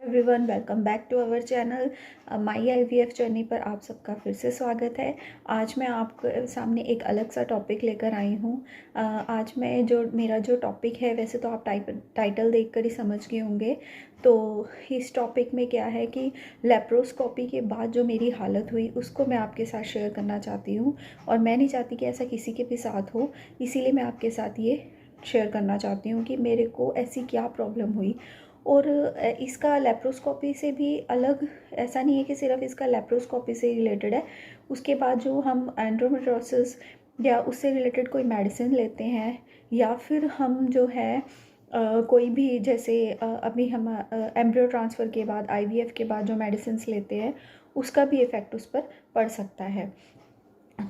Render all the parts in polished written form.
Everyone, welcome back to our channel my IVF journey पर आप सबका फिर से स्वागत है। आज मैं आपके सामने एक अलग सा टॉपिक लेकर आई हूँ। आज मैं मेरा जो टॉपिक है, वैसे तो आप टाइटल देखकर ही समझ गए होंगे। तो इस टॉपिक में क्या है कि लेप्रोस्कोपी के बाद जो मेरी हालत हुई उसको मैं आपके साथ शेयर करना चाहती हूँ। और मैं नहीं चाहती कि ऐसा किसी के भी साथ हो, इसीलिए मैं आपके साथ ये शेयर करना चाहती हूँ कि मेरे को ऐसी क्या प्रॉब्लम हुई। और इसका लेप्रोस्कोपी से भी अलग ऐसा नहीं है कि सिर्फ इसका लेप्रोस्कोपी से रिलेटेड है। उसके बाद जो हम एंड्रोमेट्रोसिस या उससे रिलेटेड कोई मेडिसिन लेते हैं, या फिर हम जो है कोई भी जैसे अभी हम एम्ब्रियो ट्रांसफ़र के बाद आईवीएफ के बाद जो मेडिसिन लेते हैं, उसका भी इफ़ेक्ट उस पर पड़ सकता है।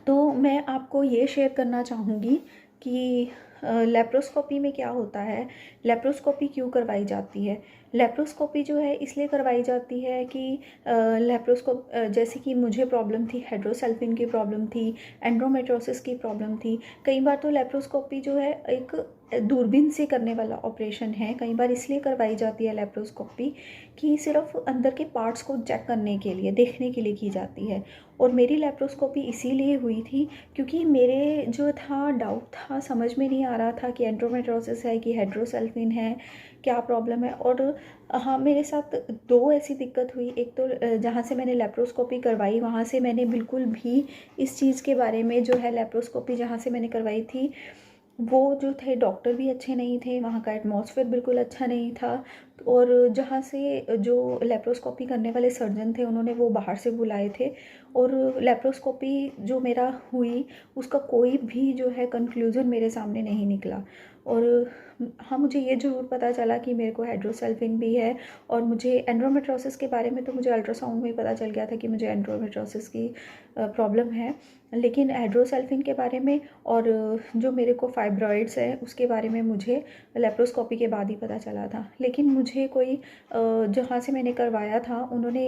तो मैं आपको ये शेयर करना चाहूँगी कि लेप्रोस्कोपी में क्या होता है, लेप्रोस्कोपी क्यों करवाई जाती है। लेप्रोस्कोपी जो है इसलिए करवाई जाती है कि जैसे कि मुझे प्रॉब्लम थी, हाइड्रोसल्फिन की प्रॉब्लम थी, एंड्रोमेट्रोसिस की प्रॉब्लम थी। कई बार तो लेप्रोस्कोपी जो है एक दूरबीन से करने वाला ऑपरेशन है। कई बार इसलिए करवाई जाती है लेप्रोस्कोपी कि सिर्फ अंदर के पार्ट्स को चेक करने के लिए, देखने के लिए की जाती है। और मेरी लेप्रोस्कोपी इसीलिए हुई थी क्योंकि मेरे जो था डाउट था, समझ में नहीं आ रहा था कि एंड्रोमेट्रोसिस है कि हाइड्रोसल्फिन है, क्या प्रॉब्लम है। और हाँ, मेरे साथ दो ऐसी दिक्कत हुई। एक तो जहाँ से मैंने लेप्रोस्कोपी करवाई वहाँ से मैंने बिल्कुल भी इस चीज़ के बारे में, जो है लेप्रोस्कोपी जहाँ से मैंने करवाई थी, वो जो थे डॉक्टर भी अच्छे नहीं थे, वहाँ का एटमॉस्फेयर बिल्कुल अच्छा नहीं था। और जहाँ से जो लेप्रोस्कोपी करने वाले सर्जन थे, उन्होंने वो बाहर से बुलाए थे। और लेप्रोस्कोपी जो मेरा हुई उसका कोई भी जो है कंक्लूज़न मेरे सामने नहीं निकला। और हाँ, मुझे ये ज़रूर पता चला कि मेरे को हाइड्रोसल्फिन भी है। और मुझे एंड्रोमेट्रोसिस के बारे में तो मुझे अल्ट्रासाउंड में ही पता चल गया था कि मुझे एंड्रोमेट्रोसिस की प्रॉब्लम है। लेकिन हाइड्रोसल्फिन के बारे में और जो मेरे को फाइब्रॉइड्स है उसके बारे में मुझे लेप्रोस्कोपी के बाद ही पता चला था। लेकिन मुझे कोई जहाँ से मैंने करवाया था, उन्होंने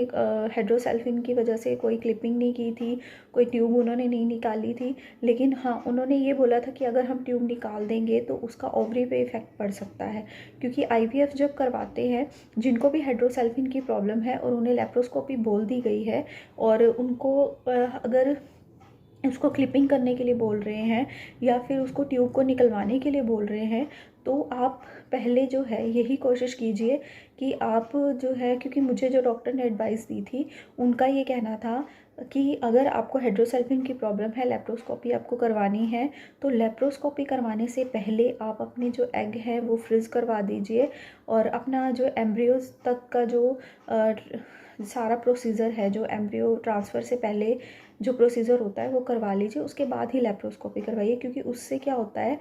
हाइड्रोसल्फिन की वजह से कोई क्लिपिंग नहीं की थी, कोई ट्यूब उन्होंने नहीं निकाली थी। लेकिन हाँ, उन्होंने ये बोला था कि अगर हम ट्यूब निकाल देंगे तो उसका ओवरी पे इफ़ेक्ट पड़ सकता है। क्योंकि आईवीएफ जब करवाते हैं, जिनको भी हाइड्रोसल्फिन की प्रॉब्लम है और उन्हें लेप्रोस्कोपी बोल दी गई है, और उनको अगर उसको क्लिपिंग करने के लिए बोल रहे हैं या फिर उसको ट्यूब को निकलवाने के लिए बोल रहे हैं, तो आप पहले जो है यही कोशिश कीजिए कि आप जो है, क्योंकि मुझे जो डॉक्टर ने एडवाइस दी थी उनका ये कहना था कि अगर आपको हाइड्रोसल्फिन की प्रॉब्लम है, लेप्रोस्कोपी आपको करवानी है, तो लेप्रोस्कोपी करवाने से पहले आप अपने जो एग है वो फ्रीज़ करवा दीजिए। और अपना जो एम्ब्रियोज तक का जो सारा प्रोसीजर है, जो एम्ब्रियो ट्रांसफ़र से पहले जो प्रोसीजर होता है वो करवा लीजिए। उसके बाद ही लेप्रोस्कोपी करवाइए, क्योंकि उससे क्या होता है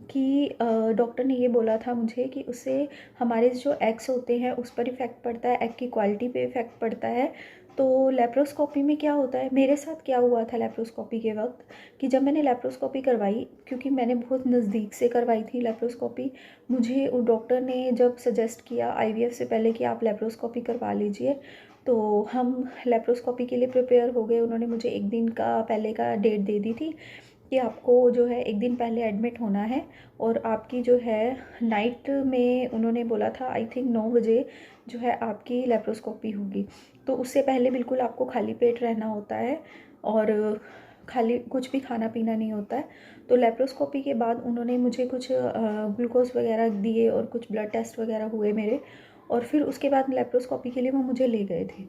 कि डॉक्टर ने ये बोला था मुझे कि उससे हमारे जो एग्स होते हैं उस पर इफ़ेक्ट पड़ता है, एग की क्वालिटी पे इफ़ेक्ट पड़ता है। तो लेप्रोस्कोपी में क्या होता है, मेरे साथ क्या हुआ था लेप्रोस्कोपी के वक्त, कि जब मैंने लेप्रोस्कोपी करवाई, क्योंकि मैंने बहुत नज़दीक से करवाई थी लेप्रोस्कोपी, मुझे वो डॉक्टर ने जब सजेस्ट किया आईवीएफ से पहले कि आप लेप्रोस्कोपी करवा लीजिए, तो हम लेप्रोस्कोपी के लिए प्रिपेयर हो गए। उन्होंने मुझे एक दिन का पहले का डेट दे दी थी कि आपको जो है एक दिन पहले एडमिट होना है, और आपकी जो है नाइट में उन्होंने बोला था आई थिंक 9 बजे जो है आपकी लेप्रोस्कोपी होगी। तो उससे पहले बिल्कुल आपको खाली पेट रहना होता है, और खाली कुछ भी खाना पीना नहीं होता है। तो लेप्रोस्कोपी के बाद उन्होंने मुझे कुछ ग्लूकोज वगैरह दिए और कुछ ब्लड टेस्ट वगैरह हुए मेरे, और फिर उसके बाद लेप्रोस्कोपी के लिए वो मुझे ले गए थे।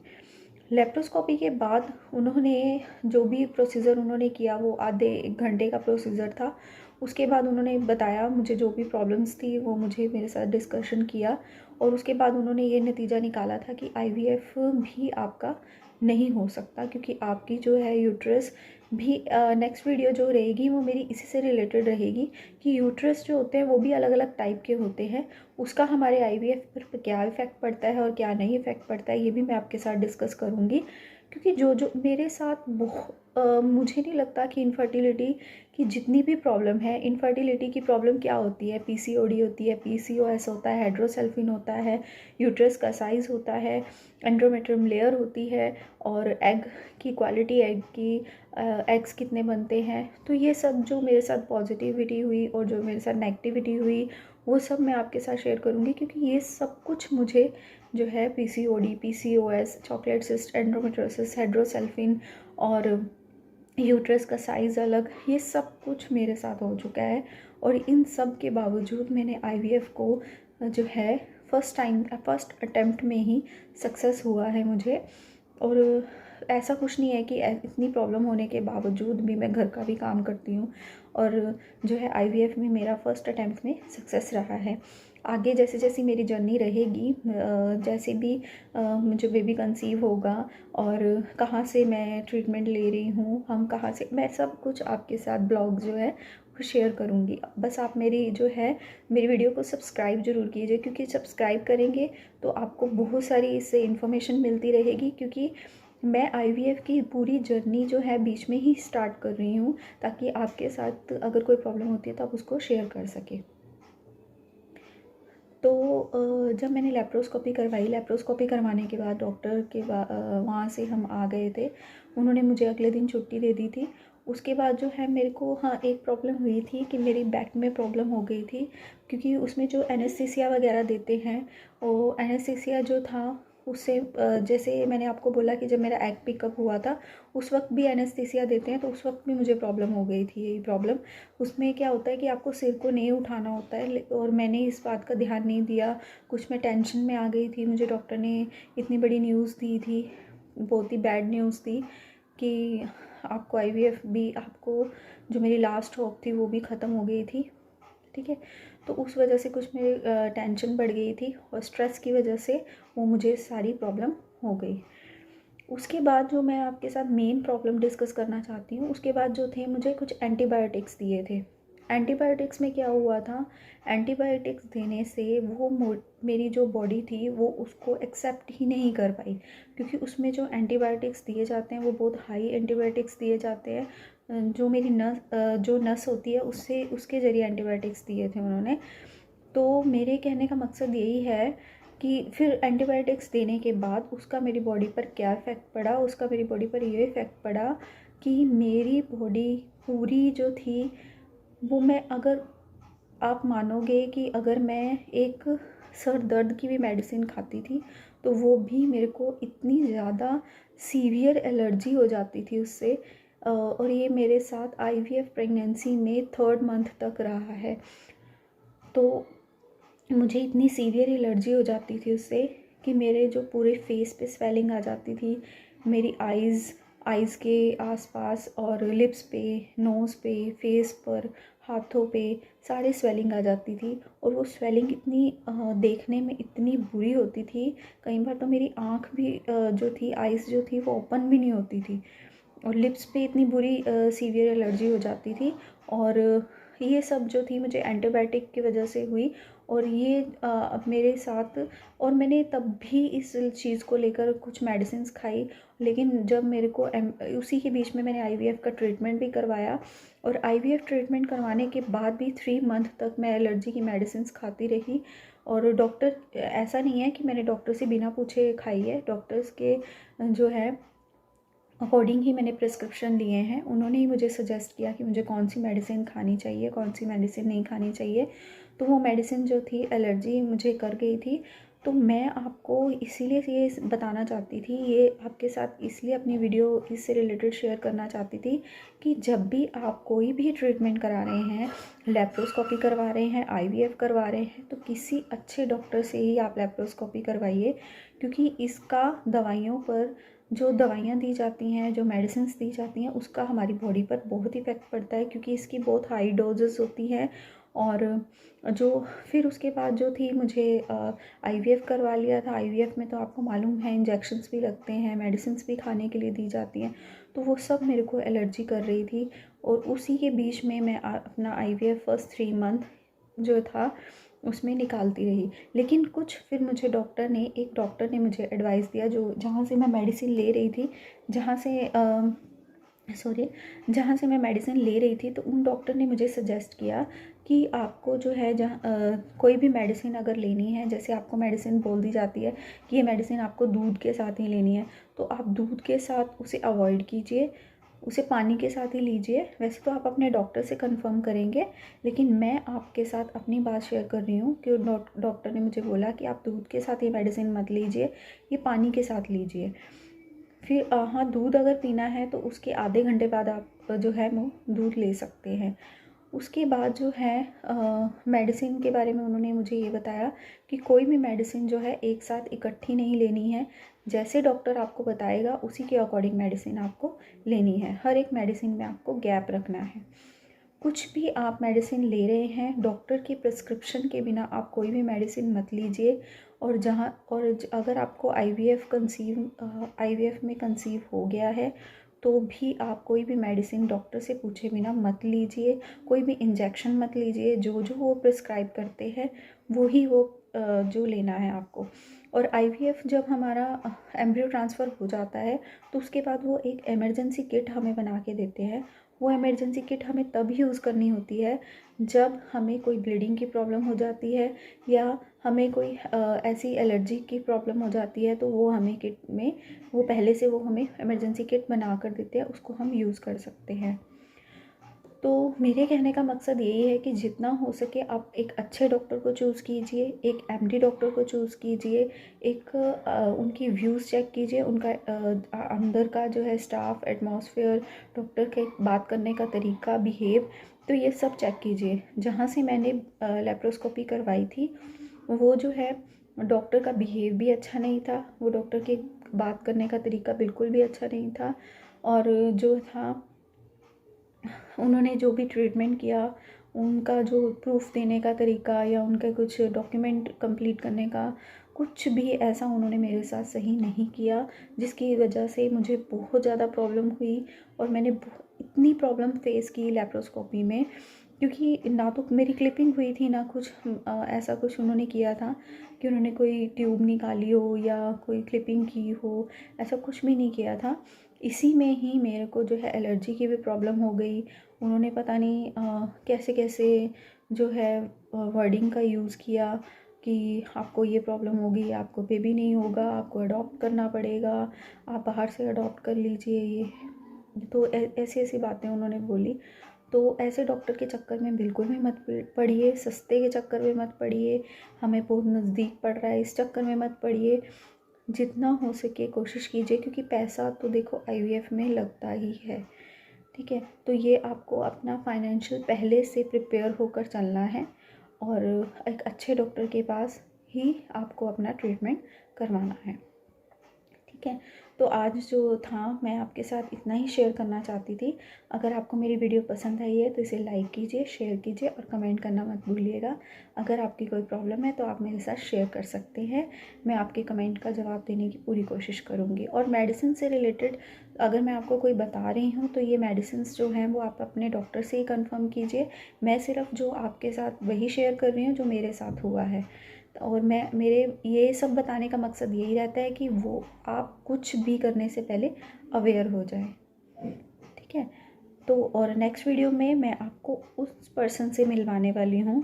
लेप्रोस्कोपी के बाद उन्होंने जो भी प्रोसीजर उन्होंने किया वो आधे 1 घंटे का प्रोसीजर था। उसके बाद उन्होंने बताया मुझे जो भी प्रॉब्लम्स थी, वो मुझे मेरे साथ डिस्कशन किया, और उसके बाद उन्होंने ये नतीजा निकाला था कि आईवीएफ भी आपका नहीं हो सकता, क्योंकि आपकी जो है यूट्रस भी नेक्स्ट वीडियो जो रहेगी वो मेरी इसी से रिलेटेड रहेगी कि यूट्रस जो होते हैं वो भी अलग अलग टाइप के होते हैं। उसका हमारे आईवीएफ पर क्या इफ़ेक्ट पड़ता है और क्या नहीं इफ़ेक्ट पड़ता है, ये भी मैं आपके साथ डिस्कस करूँगी। क्योंकि जो जो मेरे साथ मुझे नहीं लगता कि इनफर्टिलिटी कि जितनी भी प्रॉब्लम है, इनफर्टिलिटी की प्रॉब्लम क्या होती है, पीसीओडी होती है, पीसीओएस होता है, हाइड्रोसेल्फिन होता है, यूट्रस का साइज़ होता है, एंडोमेट्रियम लेयर होती है, और एग की क्वालिटी, एग की एग्स कितने बनते हैं। तो ये सब जो मेरे साथ पॉजिटिविटी हुई और जो मेरे साथ नेगेटिविटी हुई, वो सब मैं आपके साथ शेयर करूँगी, क्योंकि ये सब कुछ मुझे जो है PCOD, PCOS, chocolate cyst, endometriosis, hydrosalpinx और यूट्रस का साइज़ अलग, ये सब कुछ मेरे साथ हो चुका है। और इन सब के बावजूद मैंने आईवीएफ को जो है फर्स्ट अटेम्प्ट में ही सक्सेस हुआ है मुझे। और ऐसा कुछ नहीं है कि इतनी प्रॉब्लम होने के बावजूद भी मैं घर का भी काम करती हूँ, और जो है आईवीएफ में मेरा फर्स्ट अटेम्प्ट में सक्सेस रहा है। आगे जैसे जैसी मेरी जर्नी रहेगी, जैसे भी मुझे बेबी कंसीव होगा और कहाँ से मैं ट्रीटमेंट ले रही हूँ, हम कहाँ से, मैं सब कुछ आपके साथ ब्लॉग जो है वो शेयर करूँगी। बस आप मेरी जो है मेरी वीडियो को सब्सक्राइब ज़रूर कीजिए, क्योंकि सब्सक्राइब करेंगे तो आपको बहुत सारी इससे इन्फॉर्मेशन मिलती रहेगी। क्योंकि मैं आईवीएफ की पूरी जर्नी जो है बीच में ही स्टार्ट कर रही हूँ, ताकि आपके साथ अगर कोई प्रॉब्लम होती है तो आप उसको शेयर कर सकें। तो जब मैंने लेप्रोस्कोपी करवाई, लेप्रोस्कोपी करवाने के बाद डॉक्टर के वहाँ से हम आ गए थे, उन्होंने मुझे अगले दिन छुट्टी दे दी थी। उसके बाद जो है मेरे को, हाँ, एक प्रॉब्लम हुई थी कि मेरी बैक में प्रॉब्लम हो गई थी, क्योंकि उसमें जो एनेस्थीसिया वगैरह देते हैं, वो एनेस्थीसिया जो था उससे जैसे मैंने आपको बोला कि जब मेरा एग पिकअप हुआ था उस वक्त भी एनेस्थीसिया देते हैं, तो उस वक्त भी मुझे प्रॉब्लम हो गई थी। यही प्रॉब्लम, उसमें क्या होता है कि आपको सिर को नहीं उठाना होता है, और मैंने इस बात का ध्यान नहीं दिया। कुछ मैं टेंशन में आ गई थी, मुझे डॉक्टर ने इतनी बड़ी न्यूज़ दी थी, बहुत ही बैड न्यूज़ थी कि आपको आईवीएफ भी, आपको जो मेरी लास्ट होप थी वो भी ख़त्म हो गई थी। ठीक है, तो उस वजह से कुछ मेरी टेंशन बढ़ गई थी, और स्ट्रेस की वजह से वो मुझे सारी प्रॉब्लम हो गई। उसके बाद जो मैं आपके साथ मेन प्रॉब्लम डिस्कस करना चाहती हूँ, उसके बाद जो थे मुझे कुछ एंटीबायोटिक्स दिए थे। एंटीबायोटिक्स में क्या हुआ था, एंटीबायोटिक्स देने से वो मेरी जो बॉडी थी वो उसको एक्सेप्ट ही नहीं कर पाई, क्योंकि उसमें जो एंटीबायोटिक्स दिए जाते हैं वो बहुत हाई एंटीबायोटिक्स दिए जाते हैं। जो मेरी जो नस होती है उससे, उसके ज़रिए एंटीबायोटिक्स दिए थे उन्होंने। तो मेरे कहने का मकसद यही है कि फिर एंटीबायोटिक्स देने के बाद उसका मेरी बॉडी पर क्या इफ़ेक्ट पड़ा, उसका मेरी बॉडी पर ये इफ़ेक्ट पड़ा कि मेरी बॉडी पूरी जो थी वो, मैं, अगर आप मानोगे कि अगर मैं एक सर दर्द की भी मेडिसिन खाती थी तो वो भी मेरे को इतनी ज़्यादा सीवियर एलर्जी हो जाती थी उससे। और ये मेरे साथ आईवीएफ प्रेगनेंसी में 3rd मंथ तक रहा है। तो मुझे इतनी सीवियर एलर्जी हो जाती थी उससे कि मेरे जो पूरे फेस पे स्वेलिंग आ जाती थी, मेरी आइज़ के आसपास और लिप्स पे, नोज़ पे, फेस पर, हाथों पे सारे स्वेलिंग आ जाती थी। और वो स्वेलिंग इतनी देखने में इतनी बुरी होती थी, कई बार तो मेरी आँख भी जो थी, आइज़ जो थी वो ओपन भी नहीं होती थी, और लिप्स पे इतनी बुरी सीवियर एलर्जी हो जाती थी। और ये सब जो थी मुझे एंटीबायोटिक की वजह से हुई, और ये मेरे साथ, और मैंने तब भी इस चीज़ को लेकर कुछ मेडिसिन्स खाई। लेकिन जब मेरे को उसी के बीच में मैंने आईवीएफ का ट्रीटमेंट भी करवाया, और आईवीएफ ट्रीटमेंट करवाने के बाद भी 3 मंथ तक मैं एलर्जी की मेडिसिन्स खाती रही। और डॉक्टर, ऐसा नहीं है कि मैंने डॉक्टर से बिना पूछे खाई है, डॉक्टर्स के जो है अकॉर्डिंग ही मैंने प्रिस्क्रिप्शन लिए हैं। उन्होंने ही मुझे सजेस्ट किया कि मुझे कौन सी मेडिसिन खानी चाहिए, कौन सी मेडिसिन नहीं खानी चाहिए। तो वो मेडिसिन जो थी, एलर्जी मुझे कर गई थी। तो मैं आपको इसीलिए ये बताना चाहती थी, ये आपके साथ इसलिए अपनी वीडियो इससे रिलेटेड शेयर करना चाहती थी कि जब भी आप कोई भी ट्रीटमेंट करा रहे हैं, लेप्रोस्कोपी करवा रहे हैं, आईवीएफ करवा रहे हैं, तो किसी अच्छे डॉक्टर से ही आप लेप्रोस्कोपी करवाइए। क्योंकि इसका दवाइयों पर, जो दवाइयाँ दी जाती हैं, जो मेडिसिन्स दी जाती हैं, उसका हमारी बॉडी पर बहुत इफ़ेक्ट पड़ता है, क्योंकि इसकी बहुत हाई डोजेस होती हैं। और जो फिर उसके बाद जो थी, मुझे आईवीएफ करवा लिया था। आईवीएफ में तो आपको मालूम है इंजेक्शन्स भी लगते हैं, मेडिसिन्स भी खाने के लिए दी जाती हैं, तो वो सब मेरे को एलर्जी कर रही थी। और उसी के बीच में मैं अपना आईवीएफ फर्स्ट 3 मंथ जो था उसमें निकालती रही। लेकिन कुछ फिर मुझे एक डॉक्टर ने मुझे एडवाइस दिया, जो जहाँ से मैं मेडिसिन ले रही थी, जहाँ से सॉरी, जहाँ से मैं मेडिसिन ले रही थी, तो उन डॉक्टर ने मुझे सजेस्ट किया कि आपको जो है कोई भी मेडिसिन अगर लेनी है, जैसे आपको मेडिसिन बोल दी जाती है कि ये मेडिसिन आपको दूध के साथ ही लेनी है, तो आप दूध के साथ उसे अवॉइड कीजिए, उसे पानी के साथ ही लीजिए। वैसे तो आप अपने डॉक्टर से कंफर्म करेंगे, लेकिन मैं आपके साथ अपनी बात शेयर कर रही हूँ कि डॉक्टर ने मुझे बोला कि आप दूध के साथ ये मेडिसिन मत लीजिए, ये पानी के साथ लीजिए। फिर हाँ, दूध अगर पीना है तो उसके आधे घंटे बाद आप जो है वो दूध ले सकते हैं। उसके बाद जो है मेडिसिन के बारे में उन्होंने मुझे ये बताया कि कोई भी मेडिसिन जो है एक साथ इकट्ठी नहीं लेनी है। जैसे डॉक्टर आपको बताएगा उसी के अकॉर्डिंग मेडिसिन आपको लेनी है। हर एक मेडिसिन में आपको गैप रखना है। कुछ भी आप मेडिसिन ले रहे हैं, डॉक्टर की प्रिस्क्रिप्शन के बिना आप कोई भी मेडिसिन मत लीजिए। और अगर आपको आईवीएफ में कंसीव हो गया है तो भी आप कोई भी मेडिसिन डॉक्टर से पूछे बिना मत लीजिए, कोई भी इंजेक्शन मत लीजिए। जो जो वो प्रिस्क्राइब करते हैं वो जो लेना है आपको। और आईवीएफ जब हमारा एम्ब्रियो ट्रांसफ़र हो जाता है तो उसके बाद वो एक इमरजेंसी किट हमें बना के देते हैं। वो इमरजेंसी किट हमें तब यूज़ करनी होती है जब हमें कोई ब्लीडिंग की प्रॉब्लम हो जाती है या हमें कोई ऐसी एलर्जी की प्रॉब्लम हो जाती है, तो वो हमें किट में वो पहले से वो हमें इमरजेंसी किट बना कर देते हैं, उसको हम यूज़ कर सकते हैं। तो मेरे कहने का मकसद यही है कि जितना हो सके आप एक अच्छे डॉक्टर को चूज़ कीजिए, एक एमडी डॉक्टर को चूज़ कीजिए, एक उनकी व्यूज़ चेक कीजिए, उनका अंदर का जो है स्टाफ, एटमॉस्फेयर, डॉक्टर के बात करने का तरीका, बिहेव, तो ये सब चेक कीजिए। जहाँ से मैंने लेप्रोस्कोपी करवाई थी वो जो है डॉक्टर का बिहेव भी अच्छा नहीं था, वो डॉक्टर के बात करने का तरीका बिल्कुल भी अच्छा नहीं था। और जो था उन्होंने जो भी ट्रीटमेंट किया, उनका जो प्रूफ देने का तरीका या उनका कुछ डॉक्यूमेंट कंप्लीट करने का, कुछ भी ऐसा उन्होंने मेरे साथ सही नहीं किया, जिसकी वजह से मुझे बहुत ज़्यादा प्रॉब्लम हुई। और मैंने इतनी प्रॉब्लम फेस की लेप्रोस्कोपी में, क्योंकि ना तो मेरी क्लिपिंग हुई थी, ना कुछ ऐसा कुछ उन्होंने किया था कि उन्होंने कोई ट्यूब निकाली हो या कोई क्लिपिंग की हो, ऐसा कुछ भी नहीं किया था। इसी में ही मेरे को जो है एलर्जी की भी प्रॉब्लम हो गई। उन्होंने पता नहीं कैसे कैसे जो है वर्डिंग का यूज़ किया कि आपको ये प्रॉब्लम होगी, आपको बेबी नहीं होगा, आपको अडॉप्ट करना पड़ेगा, आप बाहर से अडॉप्ट कर लीजिए। ये तो ऐसी ऐसी बातें उन्होंने बोली। तो ऐसे डॉक्टर के चक्कर में बिल्कुल भी मत पड़िए, सस्ते के चक्कर में मत पड़िए, हमें बहुत नज़दीक पड़ रहा है इस चक्कर में मत पड़िए। जितना हो सके कोशिश कीजिए, क्योंकि पैसा तो देखो आईवीएफ में लगता ही है, ठीक है। तो ये आपको अपना फाइनेंशियल पहले से प्रिपेयर होकर चलना है और एक अच्छे डॉक्टर के पास ही आपको अपना ट्रीटमेंट करवाना है, ठीक है। तो आज जो था मैं आपके साथ इतना ही शेयर करना चाहती थी। अगर आपको मेरी वीडियो पसंद आई है तो इसे लाइक कीजिए, शेयर कीजिए और कमेंट करना मत भूलिएगा। अगर आपकी कोई प्रॉब्लम है तो आप मेरे साथ शेयर कर सकते हैं, मैं आपके कमेंट का जवाब देने की पूरी कोशिश करूँगी। और मेडिसिन से रिलेटेड अगर मैं आपको कोई बता रही हूँ तो ये मेडिसिन्स जो हैं वो आप अपने डॉक्टर से ही कन्फर्म कीजिए। मैं सिर्फ जो आपके साथ वही शेयर कर रही हूँ जो मेरे साथ हुआ है। और मेरे ये सब बताने का मकसद यही रहता है कि वो आप कुछ भी करने से पहले अवेयर हो जाए, ठीक है। तो और नेक्स्ट वीडियो में मैं आपको उस पर्सन से मिलवाने वाली हूँ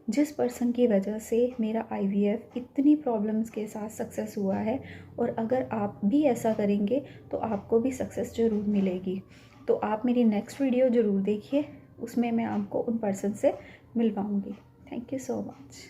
जिस पर्सन की वजह से मेरा आईवीएफ इतनी प्रॉब्लम्स के साथ सक्सेस हुआ है। और अगर आप भी ऐसा करेंगे तो आपको भी सक्सेस ज़रूर मिलेगी। तो आप मेरी नेक्स्ट वीडियो ज़रूर देखिए, उसमें मैं आपको उन पर्सन से मिलवाऊँगी। Thank you so much.